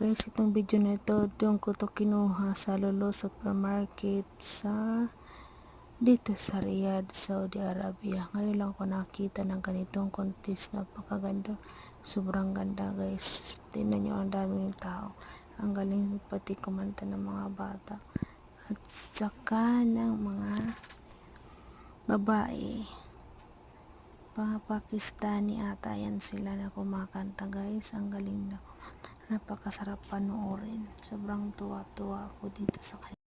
Guys, itong video na ito, doon ko to kinuha sa Lolo Supermarket dito sa Riyadh, Saudi Arabia. Ngayon lang ko nakita ng ganitong contest. Napakaganda, sobrang ganda guys. Tingnan nyo, ang daming tao, ang galing pati kumanta ng mga bata at saka ng mga babae. Pakistani ata yan sila na kumakanta guys. Ang galing na, napakasarap panoorin. Sobrang tuwa-tuwa ako dito sa kanila.